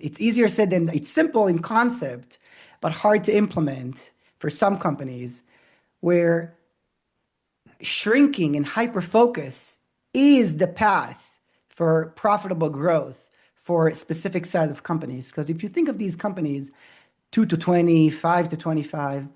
it's easier said than it's simple in concept, but hard to implement for some companies where shrinking and hyper focus is the path for profitable growth for a specific set of companies. Because if you think of these companies, 2 to 20, 5 to 25,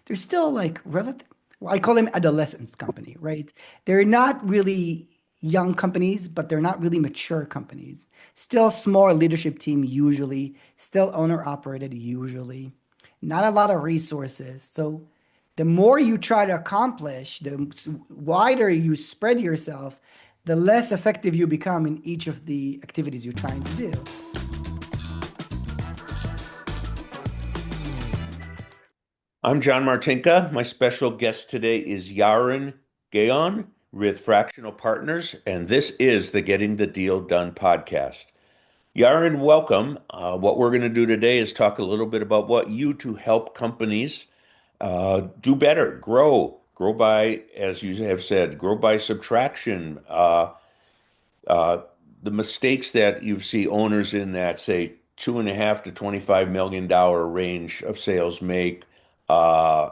they're still like relative. I call them adolescence company, right? They're not really young companies, but they're not really mature companies. Still small leadership team usually, still owner operated usually, not a lot of resources. So the more you try to accomplish, the wider you spread yourself, the less effective you become in each of the activities you're trying to do. I'm John Martinka. My special guest today is Yaron Geon with Fractional Partners, and this is the Getting the Deal Done podcast. Yaron, welcome. What we're going to do today is talk a little bit about what you to help companies do better, grow by, as you have said, grow by subtraction. Uh, the mistakes that you see owners in that, say, 2.5 to $25 million range of sales make. Uh,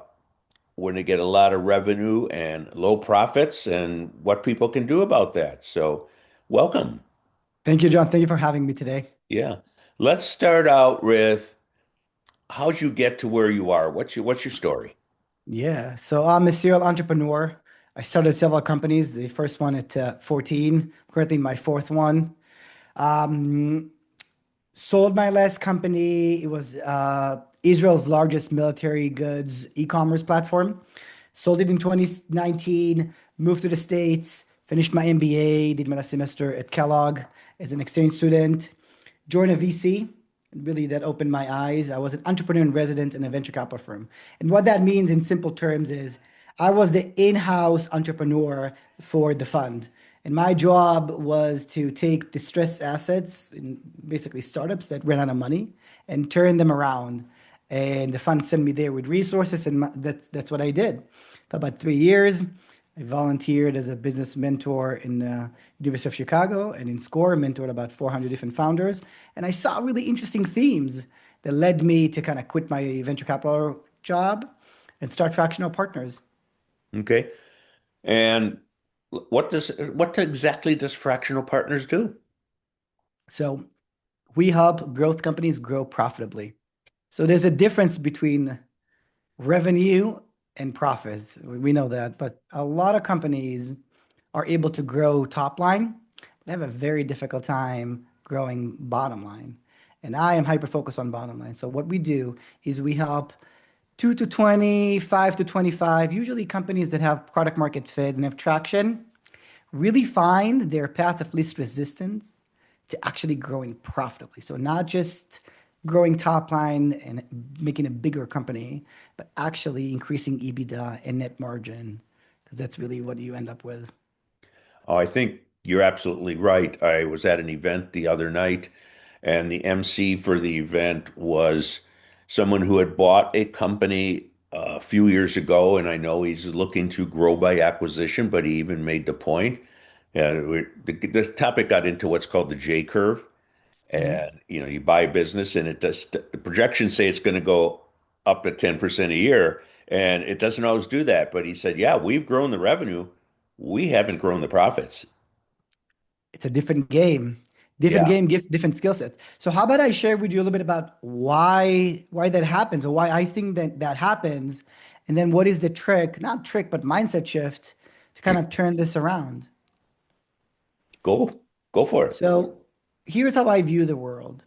when they get a lot of revenue and low profits and what people can do about that. So, welcome. Thank you, John. Thank you for having me today. Yeah. Let's start out with how'd you get to where you are? What's your story? Yeah, so I'm a serial entrepreneur. I started several companies. The first one at 14, currently my fourth one. Um, Sold my last company. It was Israel's largest military goods e-commerce platform. Sold it in 2019, moved to the States, finished my MBA, did my last semester at Kellogg as an exchange student, joined a VC. Really, that opened my eyes. I was an entrepreneur in residence in a venture capital firm. And what that means in simple terms is I was the in-house entrepreneur for the fund. And my job was to take distressed assets, in basically startups that ran out of money, and turn them around. And the fund sent me there with resources, and that's what I did. For about 3 years, I volunteered as a business mentor in University of Chicago and in SCORE, mentored about 400 different founders. And I saw really interesting themes that led me to kind of quit my venture capital job and start Fractional Partners. Okay. And what exactly does Fractional Partners do? So we help growth companies grow profitably. So there's a difference between revenue and profits. We know that, but a lot of companies are able to grow top line, but have a very difficult time growing bottom line. And I am hyper focused on bottom line. So what we do is we help 2 to 20, 5 to 25, usually companies that have product market fit and have traction, really find their path of least resistance to actually growing profitably. So not just growing top line and making a bigger company, but actually increasing EBITDA and net margin, because that's really what you end up with. Oh, I think you're absolutely right. I was at an event the other night, and the MC for the event was someone who had bought a company a few years ago, and I know he's looking to grow by acquisition, but he even made the point. The topic got into what's called the J curve, Mhm. and you buy a business, and it does. The projections say it's going to go up at 10% a year, and it doesn't always do that. But he said, "Yeah, we've grown the revenue, we haven't grown the profits." It's a different Yeah. game, different skill sets. So how about I share with you a little bit about why that happens or why I think that that happens, and then what is the trick, not trick, but mindset shift to kind of turn this around. Go for it. So here's how I view the world.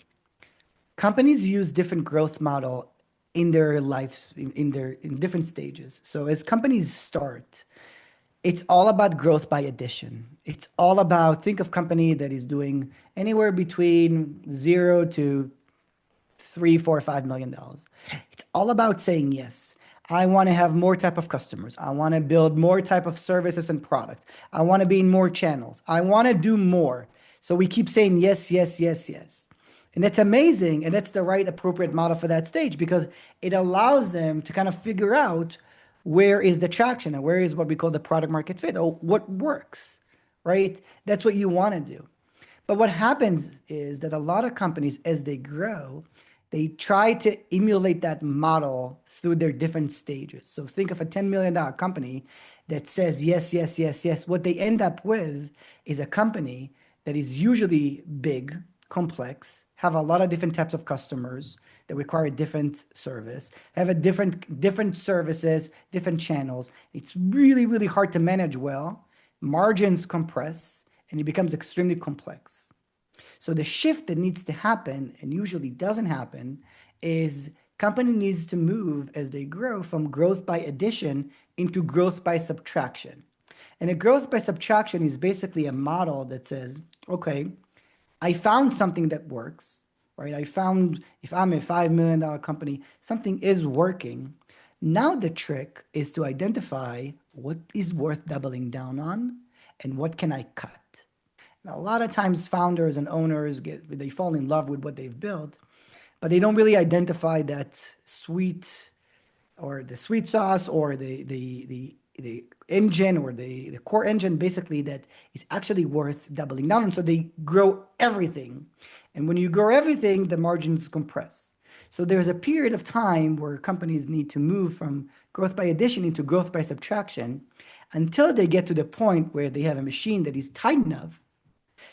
Companies use different growth model in their lives in different stages. So as companies start, it's all about growth by addition. It's all about think of company that is doing anywhere between 0 to 3, 4, $5 million. It's all about saying yes. I want to have more type of customers. I want to build more type of services and products. I want to be in more channels. I want to do more. So we keep saying yes, yes, yes, yes. And that's amazing. And that's the right appropriate model for that stage because it allows them to kind of figure out where is the traction and where is what we call the product market fit or what works, right? That's what you want to do. But what happens is that a lot of companies, as they grow, they try to emulate that model through their different stages. So think of a $10 million company that says yes, yes, yes, yes. What they end up with is a company that is usually big, complex, have a lot of different types of customers that require different service, have a different services, different channels. It's really, really hard to manage well. Margins compress and it becomes extremely complex. So the shift that needs to happen and usually doesn't happen is company needs to move as they grow from growth by addition into growth by subtraction. And a growth by subtraction is basically a model that says, okay, I found something that works, right? I found if I'm a $5 million company, something is working. Now the trick is to identify what is worth doubling down on and what can I cut. Now, a lot of times founders and owners they fall in love with what they've built, but they don't really identify that sweet or the sweet sauce or the engine or the core engine basically that is actually worth doubling down on. So they grow everything. And when you grow everything, the margins compress. So there's a period of time where companies need to move from growth by addition into growth by subtraction until they get to the point where they have a machine that is tight enough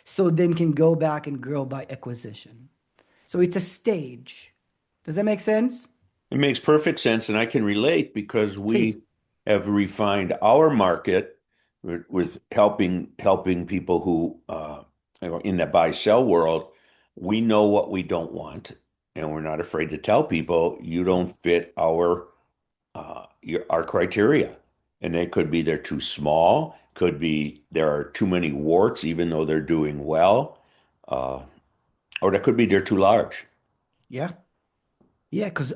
so then can go back and grow by acquisition. So it's a stage. Does that make sense? It makes perfect sense, and I can relate because Please. we have refined our market with helping people who in the buy sell world. We know what we don't want, and we're not afraid to tell people you don't fit our criteria. And they could be they're too small, could be there are too many warts, even though they're doing well, uh, or that could be they're too large. Yeah. Yeah. Because,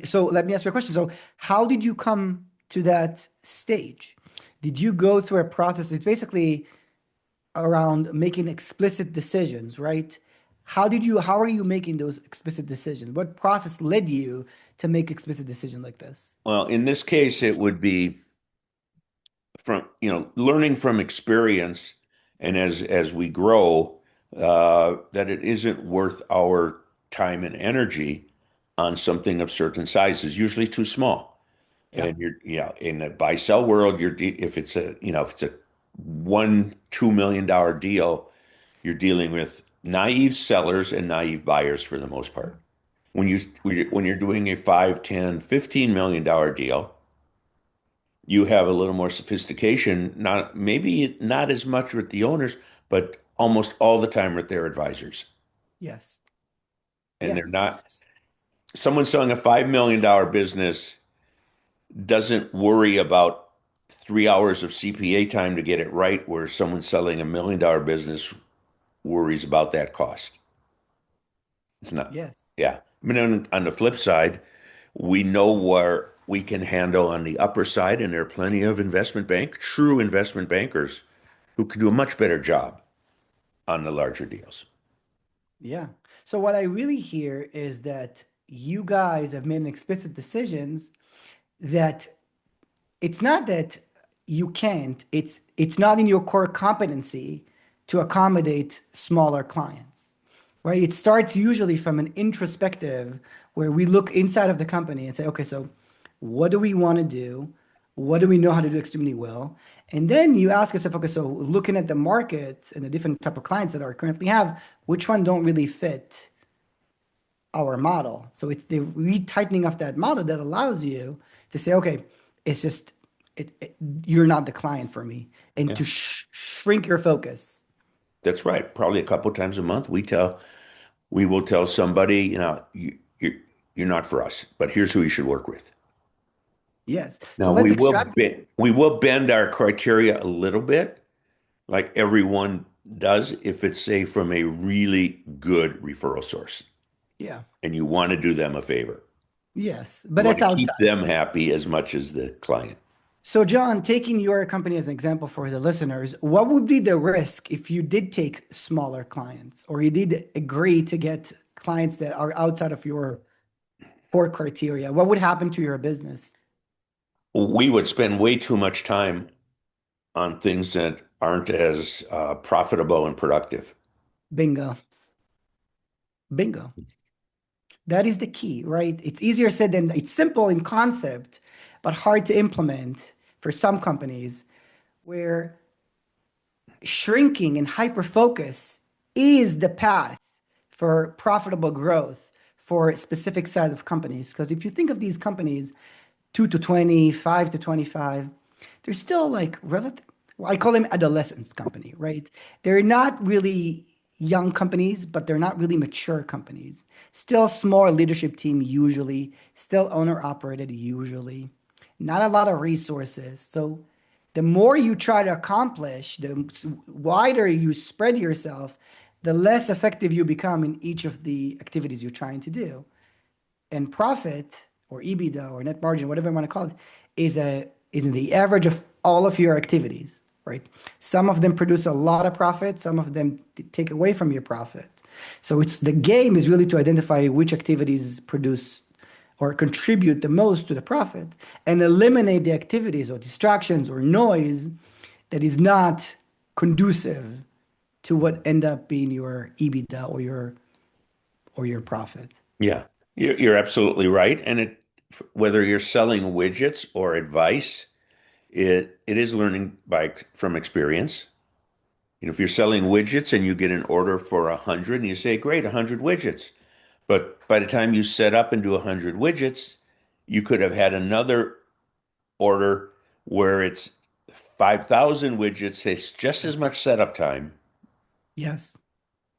so let me ask you a question. So, how did you come to that stage? Did you go through a process? It's basically around making explicit decisions, right? How are you making those explicit decisions? What process led you to make explicit decision like this? Well, in this case, it would be from learning from experience, and as we grow, that it isn't worth our time and energy on something of certain size is usually too small. Yeah. And in the buy sell world, if it's a $1-2 million deal, you're dealing with naive sellers and naive buyers for the most part. When you're doing a 5, 10, $15 million deal, you have a little more sophistication, not maybe not as much with the owners, but almost all the time with their advisors. Yes. And they're Yes. not, someone selling a $5 million business doesn't worry about 3 hours of CPA time to get it right, where someone selling $1 million business worries about that cost. It's not, Yes. yeah. I mean, on the flip side, we know where we can handle on the upper side, and there are plenty of true investment bankers who can do a much better job on the larger deals. Yeah. So what I really hear is that you guys have made explicit decisions that it's not that you can't, it's not in your core competency to accommodate smaller clients, right? It starts usually from an introspective where we look inside of the company and say, okay, so what do we want to do? What do we know how to do extremely well? And then you ask yourself, okay, so looking at the markets and the different type of clients that are currently have, which one don't really fit our model? So it's the retightening of that model that allows you to say, okay, it's just you're not the client for me, and Yeah, to shrink your focus. that's right. Probably a couple times a month, we will tell somebody, you're not for us, but here's who you should work with. Yes. So Now let's extract. we will bend our criteria a little bit, like everyone does, if it's say from a really good referral source, Yeah. and you want to do them a favor. Yes, You but want it's to keep outside. them happy as much as the client. So, John, taking your company as an example for the listeners, what would be the risk if you did take smaller clients or you did agree to get clients that are outside of your core criteria? What would happen to your business? We would spend way too much time on things that aren't as profitable and productive. Bingo. Bingo. That is the key, right? It's easier said than it's simple in concept, but hard to implement for some companies where shrinking and hyper focus is the path for profitable growth for a specific set of companies. Because if you think of these companies, 2 to 20, 5 to 25, they're still like relative. Well, I call them adolescence company, right? They're not really young companies, but they're not really mature companies. Still small leadership team usually, still owner operated usually, not a lot of resources. So the more you try to accomplish, the wider you spread yourself, the less effective you become in each of the activities you're trying to do. And profit or EBITDA or net margin, whatever you want to call it, is the average of all of your activities, right? Some of them produce a lot of profit, some of them take away from your profit. So it's the game is really to identify which activities produce or contribute the most to the profit and eliminate the activities or distractions or noise that is not conducive to what end up being your EBITDA or your profit. Yeah, you're absolutely right. And whether you're selling widgets or advice, it is learning from experience. If you're selling widgets and you get an order for 100 and you say, great, 100 widgets. But by the time you set up and do 100 widgets, you could have had another order where it's 5,000 widgets, takes just as much setup time. Yes.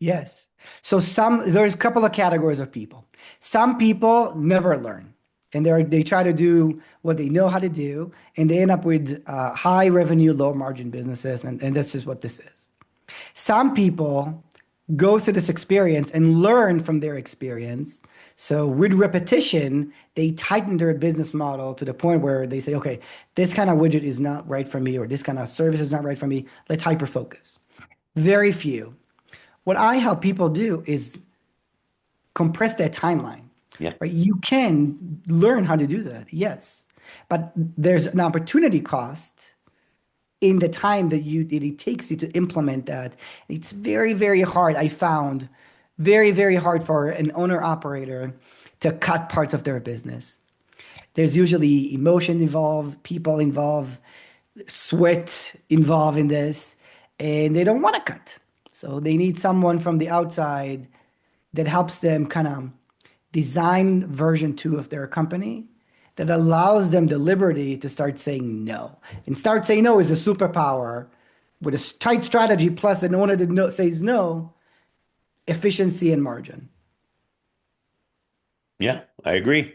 Yes. So there's a couple of categories of people. Some people never learn and they try to do what they know how to do and they end up with high revenue, low margin businesses. And that's just what this is. Some people go through this experience and learn from their experience. So with repetition, they tighten their business model to the point where they say, okay, this kind of widget is not right for me, or this kind of service is not right for me. Let's hyper focus. Very few. What I help people do is compress that timeline, Yeah. right? You can learn how to do that, yes, but there's an opportunity cost in the time that it takes you to implement that. It's very, very hard. I found very, very hard for an owner operator to cut parts of their business. There's usually emotion involved, people involved, sweat involved in this, and they don't want to cut. So they need someone from the outside that helps them kind of design version two of their company that allows them the liberty to start saying no. And start saying no is a superpower with a tight strategy plus an owner that says no, efficiency and margin. Yeah, I agree.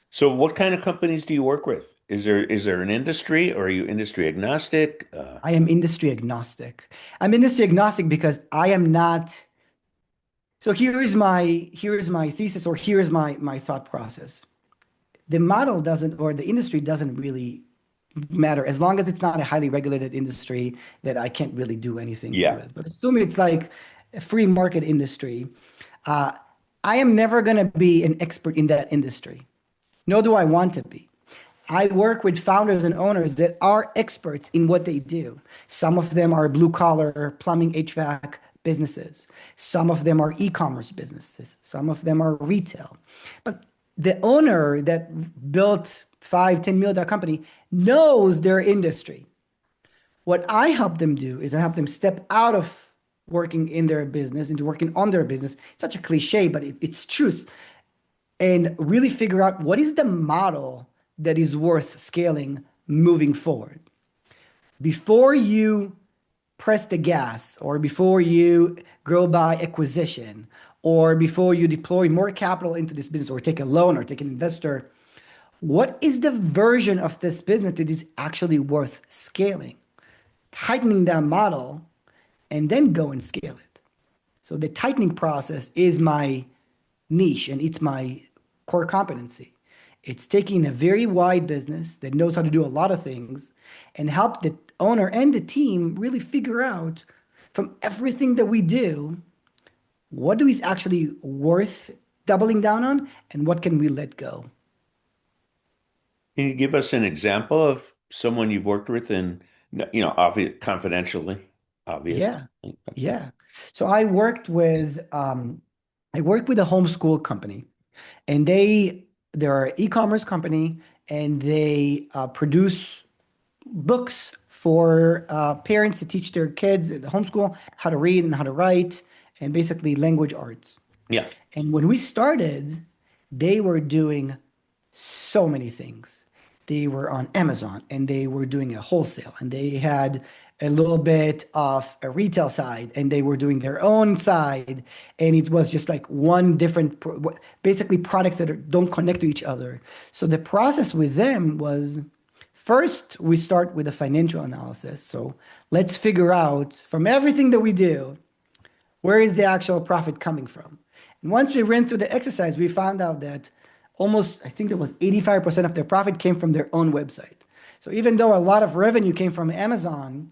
So what kind of companies do you work with? Is there an industry or are you industry agnostic? I am industry agnostic. I'm industry agnostic because I am not. So here is my thesis, or here is my thought process. The model doesn't, or the industry doesn't really matter as long as it's not a highly regulated industry that I can't really do anything Yeah. with. But assume it's like a free market industry. Uh, I am never going to be an expert in that industry, nor do I want to be. I work with founders and owners that are experts in what they do. Some of them are blue collar plumbing HVAC businesses. Some of them are e-commerce businesses. Some of them are retail. But the owner that built 5, 10 million company knows their industry. What I help them do is I help them step out of working in their business into working on their business. It's such a cliche, but it's truth. And really figure out what is the model that is worth scaling moving forward. Before you press the gas, or before you grow by acquisition, or before you deploy more capital into this business, or take a loan, or take an investor, what is the version of this business that is actually worth scaling? Tightening that model and then go and scale it. So the tightening process is my niche and it's my core competency. It's taking a very wide business that knows how to do a lot of things and help the owner and the team really figure out from everything that we do, what is actually worth doubling down on and what can we let go. Can you give us an example of someone you've worked with and, obviously confidentially? obviously. Yeah. Okay. Yeah. So I worked with a homeschool company, and they're an e-commerce company, and they produce books for parents to teach their kids at the homeschool how to read and how to write, and basically language arts. Yeah. And when we started, they were doing so many things. They were on Amazon and they were doing a wholesale, and they had a little bit of a retail side, and they were doing their own side. And it was just like one different, basically products that don't connect to each other. So the process with them was first, we start with a financial analysis. So let's figure out from everything that we do, where is the actual profit coming from? And once we ran through the exercise, we found out that almost, I think it was 85% of their profit came from their own website. So even though a lot of revenue came from Amazon,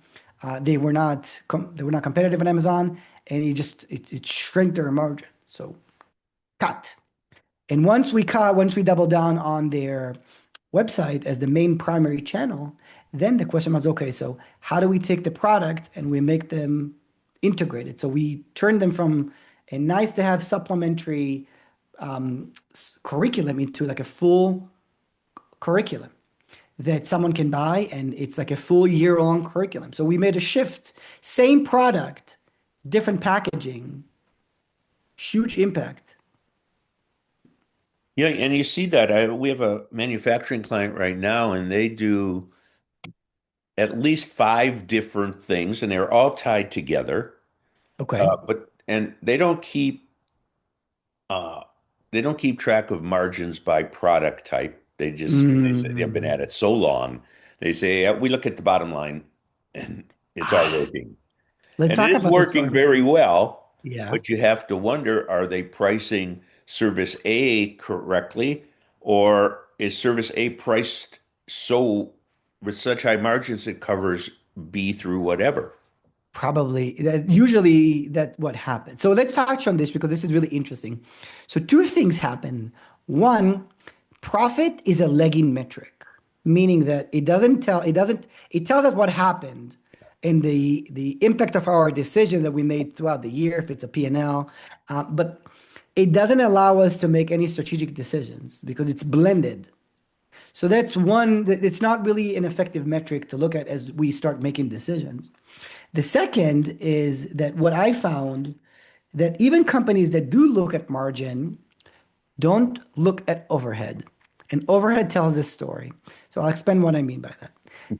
they were not competitive on Amazon, and it shrank their margin. So cut. And once we double down on their website as the main primary channel, then the question was, okay, so how do we take the product and we make them integrated? So we turn them from a nice to have supplementary curriculum into like a full curriculum that someone can buy, and it's like a full year-long curriculum. So we made a shift, same product, different packaging, huge impact. Yeah, and you see that. We have a manufacturing client right now, and they do at least five different things, and they're all tied together. Okay. But and uh, they don't keep track of margins by product type. They say they've been Mm. at it so long. They say we look at the bottom line, and it's all Ah, working. let's And it talk is about this for working a minute. very well, Yeah, but you have to wonder, are they pricing service A correctly, or is service A priced so with such high margins it covers B through whatever? probably. Usually that what happens. So let's touch on this because this is really interesting. So two things happen. One, profit is a lagging metric, meaning that it tells us what happened and the impact of our decision that we made throughout the year, if it's a P&L, but it doesn't allow us to make any strategic decisions because it's blended. So that's one, it's not really an effective metric to look at as we start making decisions. The second is that what I found that even companies that do look at margin don't look at overhead. And overhead tells this story. So I'll explain what I mean by that.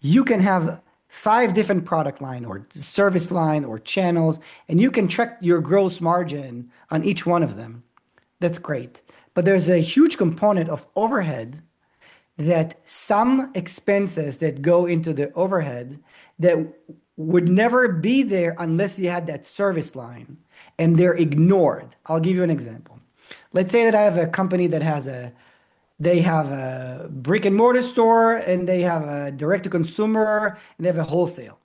You can have five different product line or service line or channels, and you can track your gross margin on each one of them. That's great. But there's a huge component of overhead that some expenses that go into the overhead that would never be there unless you had that service line, and they're ignored. I'll give you an example. Let's say that I have a company that they have a brick and mortar store, and they have a direct to consumer, and they have a wholesale.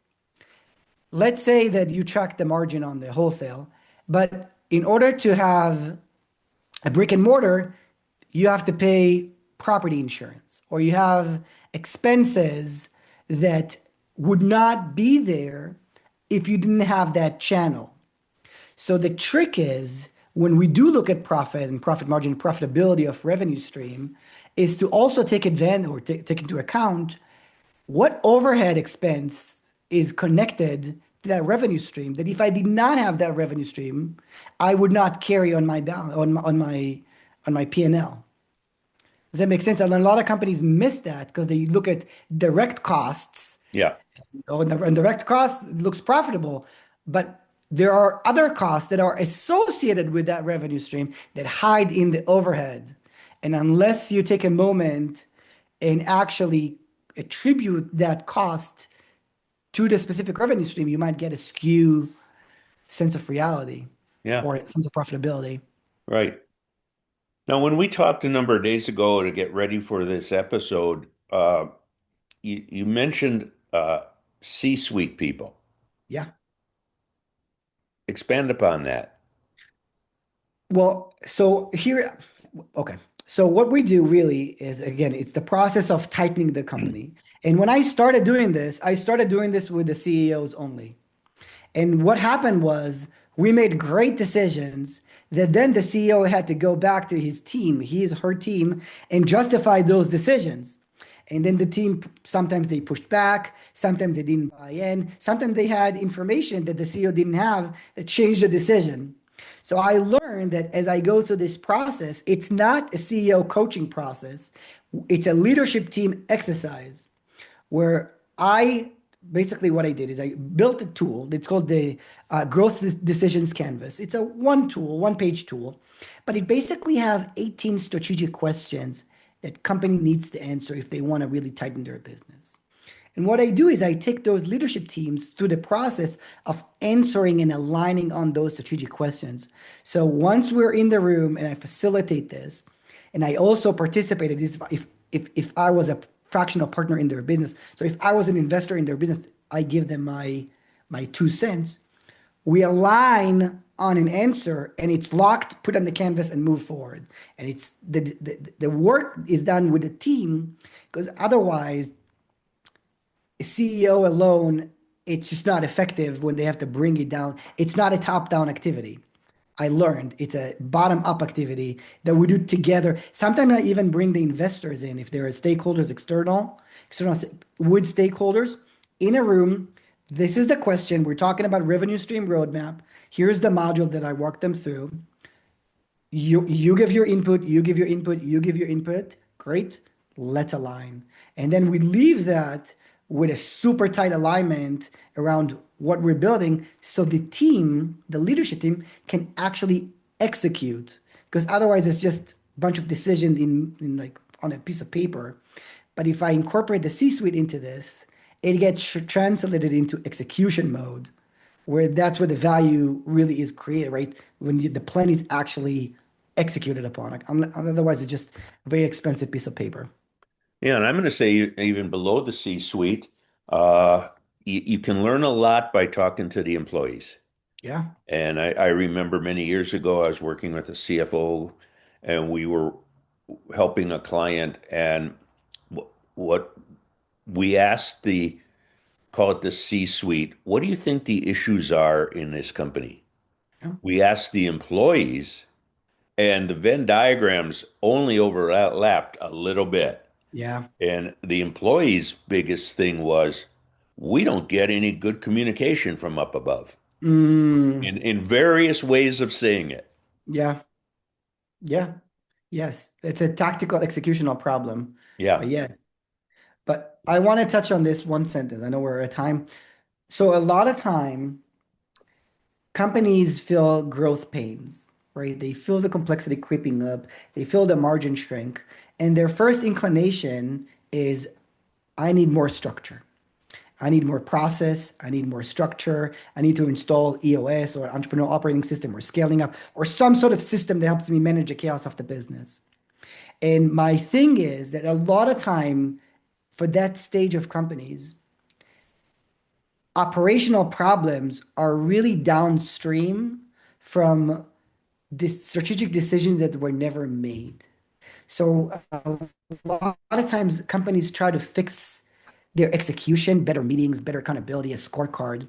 Let's say that you track the margin on the wholesale, but in order to have a brick and mortar, you have to pay property insurance, or you have expenses that would not be there if you didn't have that channel. So the trick is when we do look at profit and profit margin, profitability of revenue stream, is to also take advantage or take into account what overhead expense is connected to that revenue stream. That if I did not have that revenue stream, I would not carry on my balance on my P&L. Does that make sense? And a lot of companies miss that because they look at direct costs. Yeah. Oh, and direct cost looks profitable, but there are other costs that are associated with that revenue stream that hide in the overhead. And unless you take a moment and actually attribute that cost to the specific revenue stream, you might get a skew sense of reality Yeah. or a sense of profitability. Right. Now, when we talked a number of days ago to get ready for this episode, you mentioned C-suite people. Yeah. Expand upon that. Well, so here, okay. So what we do really is, again, it's the process of tightening the company. And when I started doing this with the CEOs only. And what happened was we made great decisions that then the CEO had to go back to his team, his, her team, and justify those decisions. And then the team, sometimes they pushed back, sometimes they didn't buy in, sometimes they had information that the CEO didn't have that changed the decision. So I learned that as I go through this process, it's not a CEO coaching process, it's a leadership team exercise where I basically what I did is I built a tool. It's called the Growth Decisions Canvas. It's a one tool, one page tool, but it basically have 18 strategic questions that company needs to answer if they want to really tighten their business. And what I do is I take those leadership teams through the process of answering and aligning on those strategic questions. So once we're in the room and I facilitate this, and I also participated this if I was a fractional partner in their business. So if I was an investor in their business, I give them my 2 cents. We align on an answer and it's locked, put on the canvas and move forward. And it's the work is done with the team because otherwise a CEO alone, it's just not effective when they have to bring it down. It's not a top-down activity. I learned it's a bottom-up activity that we do together. Sometimes I even bring the investors in if there are stakeholders, external with stakeholders in a room. This is the question. We're talking about revenue stream roadmap. Here's the module that I walk them through. You give your input, you give your input, you give your input. Great. Let's align. And then we leave that with a super tight alignment around what we're building so the team, the leadership team, can actually execute. Because otherwise it's just a bunch of decisions in like on a piece of paper. But if I incorporate the C-suite into this, it gets translated into execution mode, where that's where the value really is created, right? When the plan is actually executed upon it. Otherwise, it's just a very expensive piece of paper. Yeah, and I'm going to say even below the C-suite, uh, you can learn a lot by talking to the employees. Yeah. And I remember many years ago, I was working with a CFO and we were helping a client. And what we asked call it the C-suite, what do you think the issues are in this company? Yeah. We asked the employees, and the Venn diagrams only overlapped a little bit. Yeah. And the employees' biggest thing was, we don't get any good communication from up above Mm, in various ways of saying it. yeah. Yeah. Yes. It's a tactical executional problem. Yeah. But yes. But I want to touch on this one sentence. I know we're at time. So a lot of time, companies feel growth pains, right? They feel the complexity creeping up. They feel the margin shrink. And their first inclination is, I need more structure. I need more process. I need more structure. I need to install EOS or entrepreneurial operating system or scaling up or some sort of system that helps me manage the chaos of the business. And my thing is that a lot of time for that stage of companies, operational problems are really downstream from this strategic decisions that were never made. So a lot of times companies try to fix their execution, better meetings, better accountability, a scorecard,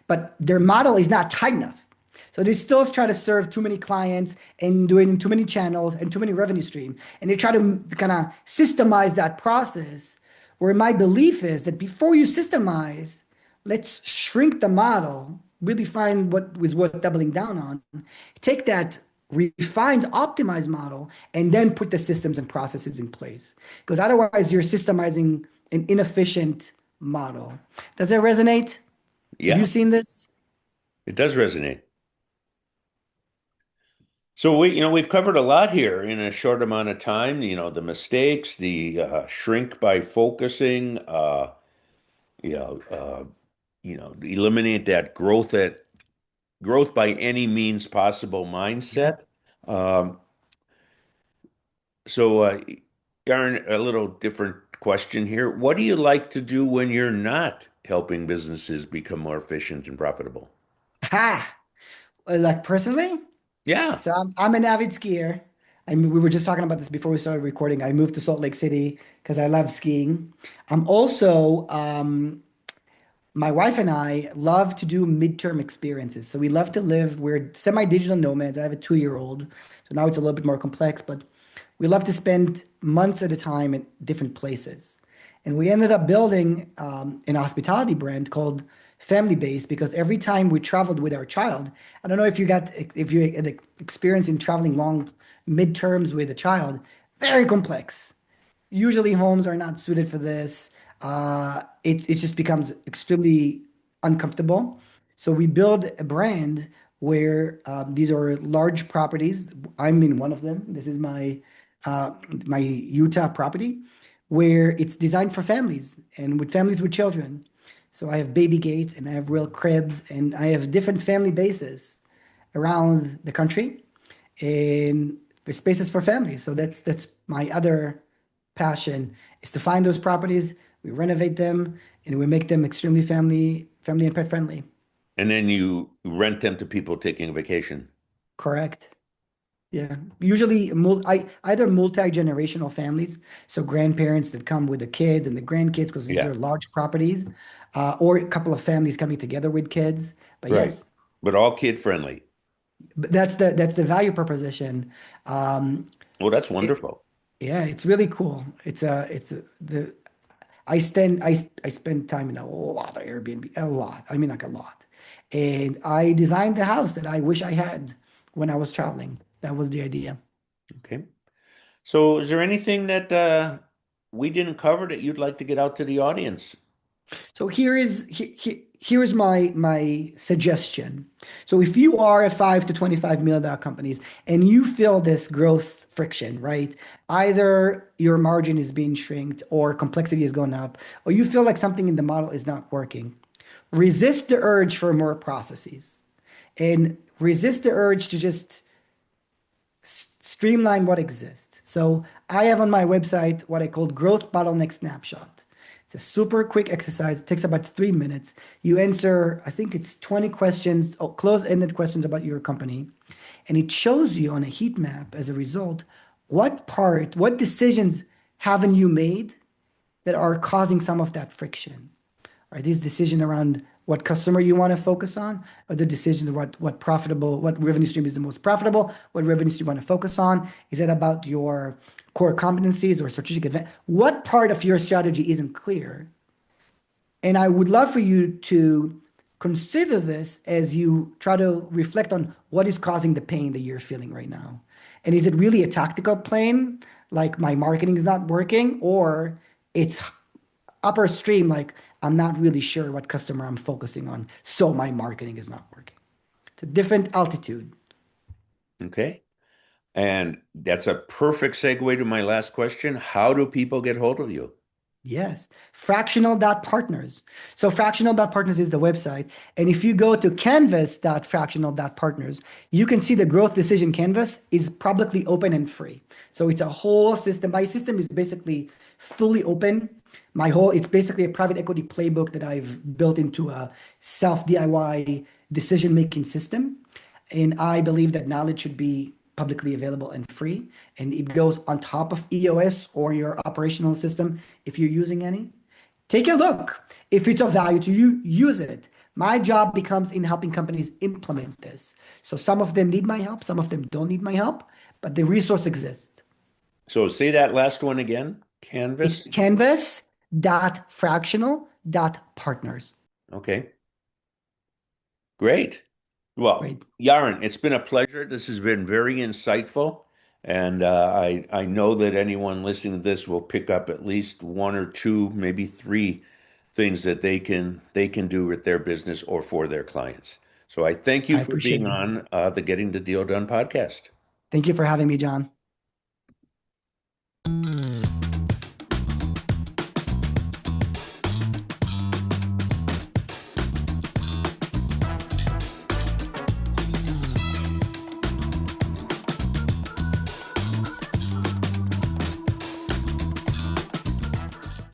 but their model is not tight enough. So they still try to serve too many clients and doing too many channels and too many revenue stream. And they try to kind of systemize that process where my belief is that before you systemize, let's shrink the model, really find what is worth doubling down on, take that refined, optimized model, and then put the systems and processes in place. Because otherwise, you're systemizing an inefficient model. Does it resonate? Have you Yeah, seen this? it does resonate. So we've covered a lot here in a short amount of time. The mistakes, the shrink by focusing, you know, uh, eliminate that growth by any means possible Yeah. mindset. Um, so, Yaron, a little different question here. What do you like to do when you're not helping businesses become more efficient and profitable? Ha! Like personally, Yeah. so I'm an avid skier. I mean, we were just talking about this before we started recording. I moved to Salt Lake City because I love skiing. I'm also my wife and I love to do midterm experiences. So we love to live, we're semi-digital nomads. I have a 2-year-old, so now it's a little bit more complex, but we love to spend months at a time in different places. And we ended up building an hospitality brand called Family Base because every time we traveled with our child, I don't know if you had experience in traveling long midterms with a child, very complex. Usually homes are not suited for this. It just becomes extremely uncomfortable. So we build a brand where these are large properties. I'm in one of them. This is uh, my Utah property, where it's designed for families and with families with children. So I have baby gates and I have real cribs and I have different family bases around the country and the spaces for families. So that's my other passion is to find those properties, we renovate them, and we make them extremely family and pet friendly. And then you rent them to people taking a vacation. Correct. Yeah. Usually either multi-generational families, so grandparents that come with the kids and the grandkids, because these Yeah, are large properties, or a couple of families coming together with kids. But right. yes, But all kid friendly. but that's the value proposition. Um, Well, that's it, wonderful. yeah, it's really cool. The I spend time in a lot of Airbnb, a lot. I mean, like a lot. And I designed the house that I wish I had when I was traveling. That was the idea. Okay. So is there anything that we didn't cover that you'd like to get out to the audience? So here's my suggestion. So if you are a 5 to 25 million dollar companies and you feel this growth friction, right? Either your margin is being shrinked or complexity is going up, or you feel like something in the model is not working. Resist the urge for more processes and resist the urge to just streamline what exists. So I have on my website what I call Growth Bottleneck Snapshot. It's a super quick exercise. It takes about 3 minutes. You answer, I think it's 20 questions, or close-ended questions about your company. And it shows you on a heat map as a result, what decisions haven't you made that are causing some of that friction? Are these decisions around what customer you want to focus on, or the decision what revenue stream is the most profitable, what revenue stream you want to focus on? Is it about your core competencies or strategic advantage? What part of your strategy isn't clear? And I would love for you to consider this as you try to reflect on what is causing the pain that you're feeling right now. And is it really a tactical plane, like my marketing is not working, or it's upper stream, like I'm not really sure what customer I'm focusing on, so my marketing is not working. It's a different altitude. Okay. And that's a perfect segue to my last question. How do people get hold of you? Yes, fractional.partners. So fractional.partners is the website. And if you go to canvas.fractional.partners, you can see the growth decision canvas is publicly open and free. So it's a whole system. My system is basically fully open. It's basically a private equity playbook that I've built into a self DIY decision-making system. And I believe that knowledge should be publicly available and free. And it goes on top of EOS or your operational system if you're using any. Take a look. If it's of value to you, use it. My job becomes in helping companies implement this. So some of them need my help, some of them don't need my help, but the resource exists. So say that last one again. It's Canvas. canvas.fractional.partners. Okay. Great. Well, Right. Yaron, it's been a pleasure. This has been very insightful. And I know that anyone listening to this will pick up at least one or two, maybe three things that they can do with their business or for their clients. So I thank you I for appreciate being it. on the Getting the Deal Done podcast. Thank you for having me, John.